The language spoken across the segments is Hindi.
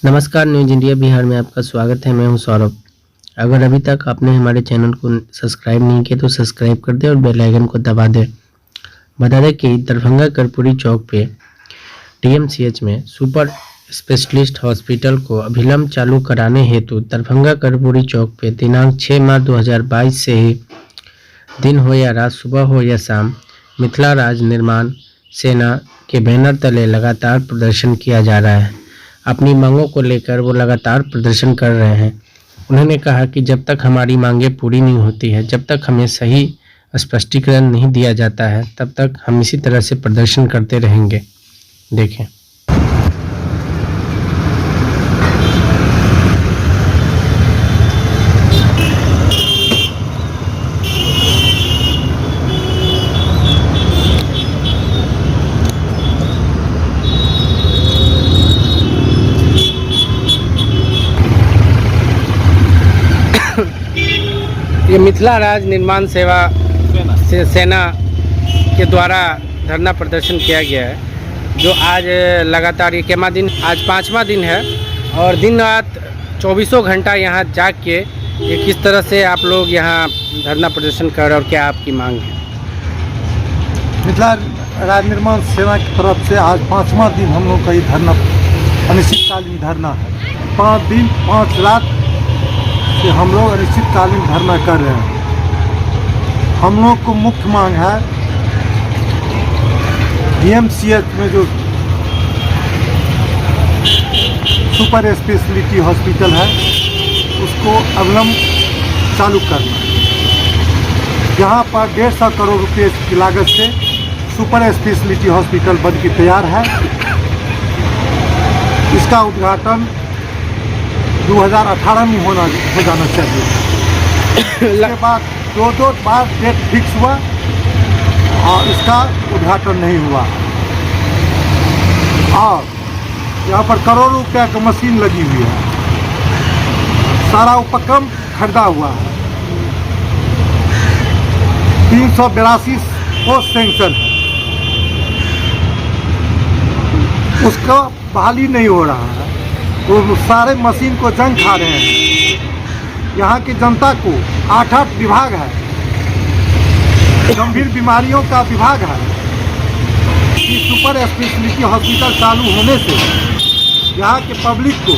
नमस्कार, न्यूज़ इंडिया बिहार में आपका स्वागत है। मैं हूं सौरभ। अगर अभी तक आपने हमारे चैनल को सब्सक्राइब नहीं किया तो सब्सक्राइब कर दें और बेल आइकन को दबा दें। बता दें कि दरभंगा कर्पूरी चौक पे डीएमसीएच में सुपर स्पेशलिस्ट हॉस्पिटल को अभिलंब चालू कराने हेतु दरभंगा कर्पूरी चौक पे दिनांक 6 मार्च 2022 से ही दिन हो या रात, सुबह हो या शाम, मिथिला राज निर्माण सेना के बैनर तले लगातार प्रदर्शन किया जा रहा है। अपनी मांगों को लेकर वो लगातार प्रदर्शन कर रहे हैं। उन्होंने कहा कि जब तक हमारी मांगें पूरी नहीं होती है, जब तक हमें सही स्पष्टीकरण नहीं दिया जाता है, तब तक हम इसी तरह से प्रदर्शन करते रहेंगे। देखें। ये मिथिला राज निर्माण सेना के द्वारा धरना प्रदर्शन किया गया है, जो आज लगातार ये केमा दिन, आज 5वां दिन है और दिन रात 24 घंटा यहाँ जाग के ये किस तरह से आप लोग यहाँ धरना प्रदर्शन कर रहे हैं और क्या आपकी मांग है? मिथिला राज निर्माण सेना की तरफ से आज 5वां दिन हम लोग का ये धरना, अनिश्चितकालीन धरना है। 5 दिन 5 रात से हम लोग अनिश्चितकालीन धरना कर रहे हैं। हम लोग को मुख्य मांग है डीएमसीएच में जो सुपर स्पेशलिटी हॉस्पिटल है उसको अविलंब चालू करना। यहाँ पर 150 करोड़ रुपये की लागत से सुपर स्पेशलिटी हॉस्पिटल बन के तैयार है। इसका उद्घाटन 2018 में हो जाना चाहिए। इसके बाद 2 बार डेट फिक्स हुआ और इसका उद्घाटन नहीं हुआ। और यहाँ पर करोड़ों रुपया की मशीन लगी हुई है, सारा उपक्रम खरीदा हुआ है। 382 पोस्ट सेंक्शन है, उसका बहाली नहीं हो रहा है। वो सारे मशीन को जंग खा रहे हैं। यहाँ की जनता को 8 विभाग है, गंभीर बीमारियों का विभाग है। इस सुपर स्पेशलिटी हॉस्पिटल चालू होने से यहाँ के पब्लिक को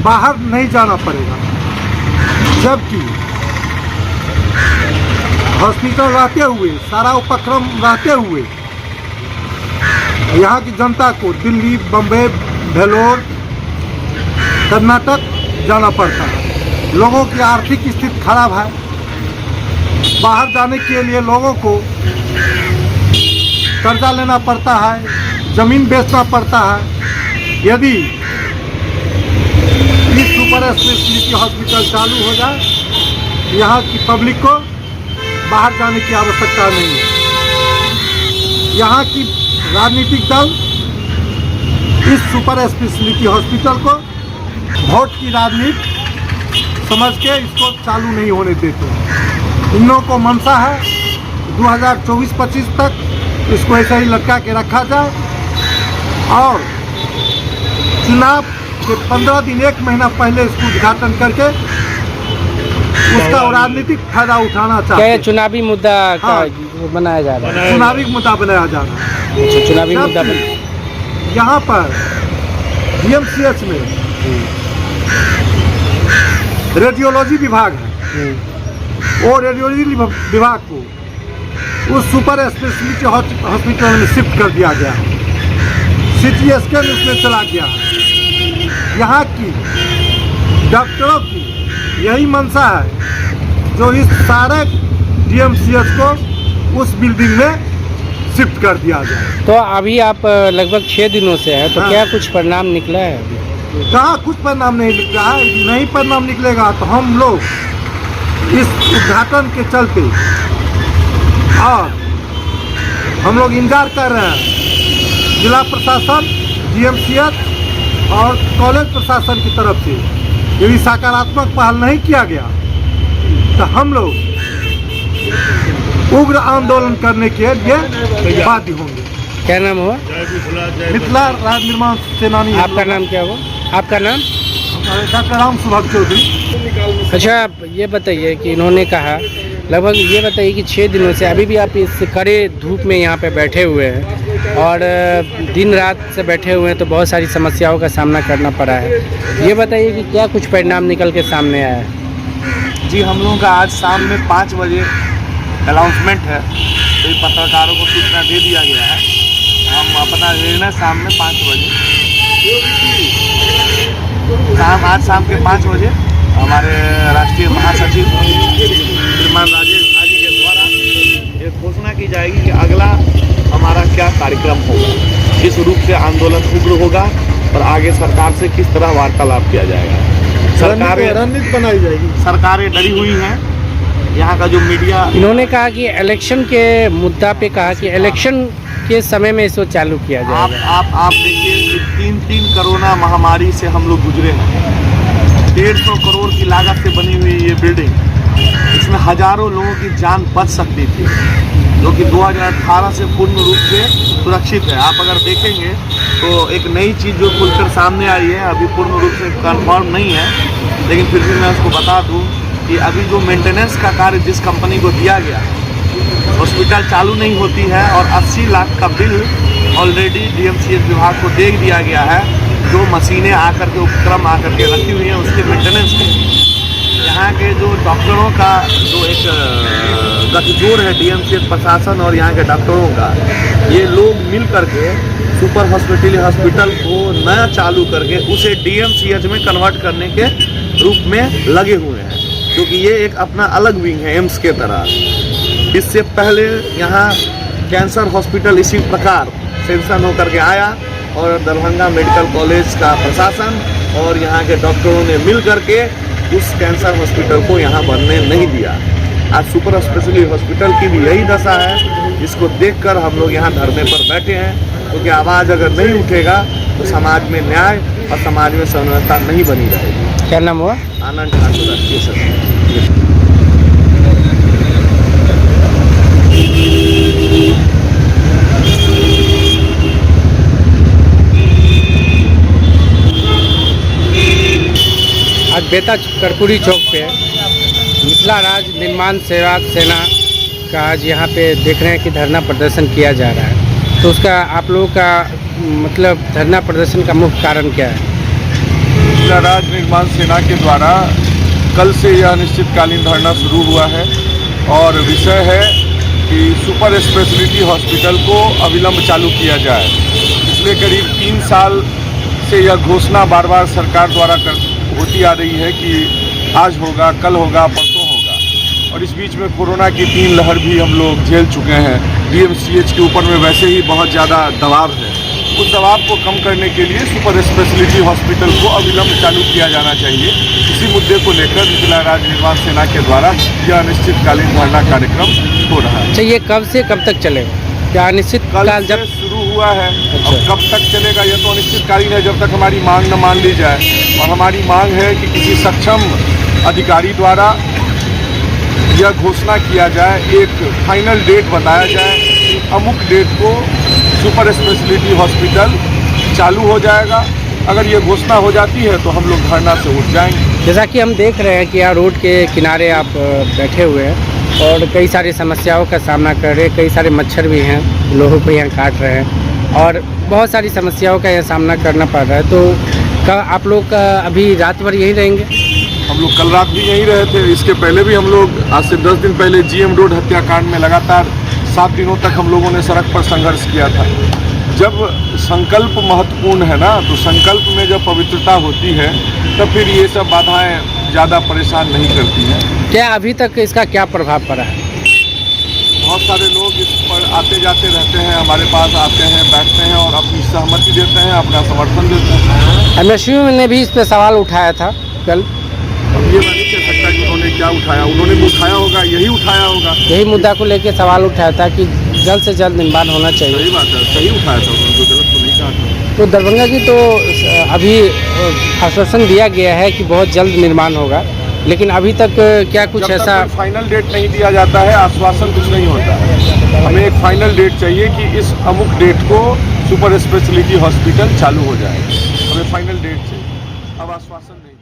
बाहर नहीं जाना पड़ेगा, जबकि हॉस्पिटल रहते हुए, सारा उपक्रम रहते हुए यहाँ की जनता को दिल्ली, बम्बई, वेलोर, कर्नाटक जाना पड़ता है। लोगों की आर्थिक स्थिति खराब है। बाहर जाने के लिए लोगों को कर्जा लेना पड़ता है, ज़मीन बेचना पड़ता है। यदि इस सुपर स्पेशलिटी हॉस्पिटल चालू हो जाए, यहाँ की पब्लिक को बाहर जाने की आवश्यकता नहीं है। यहाँ की राजनीतिक दल इस सुपर स्पेशलिटी हॉस्पिटल को वोट की राजनीति समझ के इसको चालू नहीं होने देते। इन लोगों को मनसा है 2024-25 तक इसको ऐसा ही लटका के रखा जाए और चुनाव के 15 दिन 1 महीना पहले इसको उद्घाटन करके उसका राजनीतिक फायदा उठाना चाहिए। क्या चुनावी मुद्दा का बनाया जा रहा है? चुनावी मुद्दा बनाया जा रहा है। चुनावी मुद्दा यहाँ पर डीएमसीएच में रेडियोलॉजी विभाग है, वो रेडियोलॉजी विभाग को उस सुपर स्पेशलिटी हॉस्पिटल में शिफ्ट कर दिया गया। सिटी स्कैन उसमें चला गया। यहाँ की डॉक्टरों की यही मंशा है जो इस सारे डीएमसीएच को उस बिल्डिंग में शिफ्ट कर दिया जाए। तो अभी आप लगभग 6 दिनों से हैं, तो क्या कुछ परिणाम निकला है अभी? कहाँ कुछ परिणाम नहीं निकला है। नहीं परिणाम निकलेगा तो हम लोग इस उद्घाटन के चलते और हम लोग इंतजार कर रहे हैं जिला प्रशासन, डीएमसीएच और कॉलेज प्रशासन की तरफ से। यदि सकारात्मक पहल नहीं किया गया तो हम लोग उग्र आंदोलन करने के लिए बाध्य होंगे। क्या नाम हुआ? मिथिला राज्य निर्माण सेनानी। आपका नाम क्या हुआ? आपका नाम? डॉक्टर राम सुभाष चौधरी। अच्छा, आप ये बताइए कि इन्होंने कहा, लगभग ये बताइए कि 6 दिनों से अभी भी आप इस कड़े धूप में यहाँ पे बैठे हुए हैं और दिन रात से बैठे हुए हैं, तो बहुत सारी समस्याओं का सामना करना पड़ा है। ये बताइए कि क्या कुछ परिणाम निकल के सामने आया है? जी, हम लोगों का आज शाम में 5 बजे अनाउंसमेंट है, तो पत्रकारों को सूचना दे दिया गया है। हम अपना निर्णय शाम में 5 बजे आज शाम के 5 बजे हमारे राष्ट्रीय महासचिव श्रीमान राजेश झा जी के द्वारा ये घोषणा की जाएगी कि अगला हमारा क्या कार्यक्रम होगा, किस रूप से आंदोलन उग्र होगा और आगे सरकार से किस तरह वार्तालाप किया जाएगा। रणनीति बनाई जाएगी। सरकारें डरी हुई हैं। यहाँ का जो मीडिया, इन्होंने कहा कि इलेक्शन के मुद्दा पे कहा कि इलेक्शन के समय में इसको चालू किया जाएगा। आप देखिए कि 3 कोरोना महामारी से हम लोग गुजरे हैं। 150 करोड़ की लागत से बनी हुई ये बिल्डिंग, इसमें हजारों लोगों की जान बच सकती थी, जो कि 2018 से पूर्ण रूप से सुरक्षित है। आप अगर देखेंगे तो एक नई चीज़ जो खुलकर सामने आई है, अभी पूर्ण रूप से कंफर्म नहीं है, लेकिन फिर भी मैं उसको बता दूं कि अभी जो मेंटेनेंस का कार्य जिस कंपनी को दिया गया, हॉस्पिटल चालू नहीं होती है और 80 लाख का बिल ऑलरेडी डीएमसीएच विभाग को दे दिया गया है, जो मशीनें आकर के उपक्रम आकर के रखी हुई हैं उसके मेंटेनेंस के। यहाँ के जो डॉक्टरों का जो एक गठजोड़ है डीएमसीएच प्रशासन और यहाँ के डॉक्टरों का, ये लोग मिल करके सुपर हॉस्पिटल को नया चालू करके उसे डीएमसीएच में कन्वर्ट करने के रूप में लगे हुए हैं, क्योंकि ये एक अपना अलग विंग है एम्स के तरह। इससे पहले यहाँ कैंसर हॉस्पिटल इसी प्रकार सेंक्शन होकर के आया और दरभंगा मेडिकल कॉलेज का प्रशासन और यहाँ के डॉक्टरों ने मिल करके उस कैंसर हॉस्पिटल को यहाँ बनने नहीं दिया। आज सुपर स्पेशलिटी हॉस्पिटल की भी यही दशा है, जिसको देखकर हम लोग यहाँ धरने पर बैठे हैं, क्योंकि आवाज़ अगर नहीं उठेगा तो समाज में न्याय और समाज में समानता नहीं बनी रहेगी। क्या नाम हुआ? आनंद ठाकुर, राष्ट्रीय सचिव। आज बेता कर्पूरी चौक पे मिथिला राज्य निर्माण सेवा सेना का आज यहाँ पे देख रहे हैं कि धरना प्रदर्शन किया जा रहा है, तो उसका आप लोगों का मतलब धरना प्रदर्शन का मुख्य कारण क्या है? मिथिला राज्य निर्माण सेना के द्वारा कल से यह अनिश्चितकालीन धरना शुरू हुआ है और विषय है कि सुपर स्पेशलिटी हॉस्पिटल को अविलंब चालू किया जाए। पिछले करीब 3 साल से यह घोषणा बार बार सरकार द्वारा होती आ रही है कि आज होगा, कल होगा, परसों होगा, और इस बीच में कोरोना की 3 लहर भी हम लोग झेल चुके हैं। डीएमसीएच के ऊपर में वैसे ही बहुत ज़्यादा दबाव है। उस दबाव को कम करने के लिए सुपर स्पेशलिटी हॉस्पिटल को अविलंब चालू किया जाना चाहिए। इसी मुद्दे को लेकर मिथिला राज्य निर्माण सेना के द्वारा यह अनिश्चितकालीन धरना कार्यक्रम हो रहा है। अच्छा, ये कब से कब तक चलेगा? क्या अनिश्चितकाल जब शुरू हुआ है? अच्छा। अब कब तक चलेगा यह तो अनिश्चितकालीन है, जब तक हमारी मांग न मान ली जाए। और हमारी मांग है कि किसी सक्षम अधिकारी द्वारा यह घोषणा किया जाए, एक फाइनल डेट बताया जाए, अमुक डेट को सुपर स्पेशलिटी हॉस्पिटल चालू हो जाएगा। अगर ये घोषणा हो जाती है तो हम लोग धरना से उठ जाएंगे। जैसा कि हम देख रहे हैं कि यहाँ रोड के किनारे आप बैठे हुए हैं और कई सारी समस्याओं का सामना कर रहे हैं, कई सारे मच्छर भी हैं, लोगों को यहाँ काट रहे हैं और बहुत सारी समस्याओं का यहाँ सामना करना पड़ रहा है। तो आप लोग अभी रात भर यहीं रहेंगे? हम लोग कल रात भी यहीं रहे थे। इसके पहले भी हम लोग आज से 10 दिन पहले जीएम रोड हत्याकांड में लगातार 7 दिनों तक हम लोगों ने सड़क पर संघर्ष किया था। जब संकल्प महत्वपूर्ण है ना, तो संकल्प में जब पवित्रता होती है तो फिर ये सब बाधाएं ज़्यादा परेशान नहीं करती हैं। क्या अभी तक इसका क्या प्रभाव पड़ा है? बहुत सारे लोग इस पर आते जाते रहते हैं, हमारे पास आते हैं, बैठते हैं और अपनी सहमति देते हैं, अपना समर्थन देते हैं। एमएसयू ने भी इस पर सवाल उठाया था कल। अब ये मैं नहीं कह सकता कि उन्होंने क्या उठाया, उन्होंने भी उठाया होगा, यही उठाया होगा। यही मुद्दा को लेकर सवाल उठाया था कि जल्द से जल्द निर्माण होना चाहिए। सही बात है, सही उठाया था उन्होंने, गलत तो नहीं कहा था। तो दरभंगा की तो अभी आश्वासन दिया गया है कि बहुत जल्द निर्माण होगा, लेकिन अभी तक क्या कुछ ऐसा फाइनल डेट नहीं दिया जाता है, आश्वासन कुछ नहीं होता है। हमें एक फाइनल डेट चाहिए कि इस अमुक डेट को सुपर स्पेशलिटी हॉस्पिटल चालू हो जाए। हमें फाइनल डेट चाहिए, अब आश्वासन नहीं।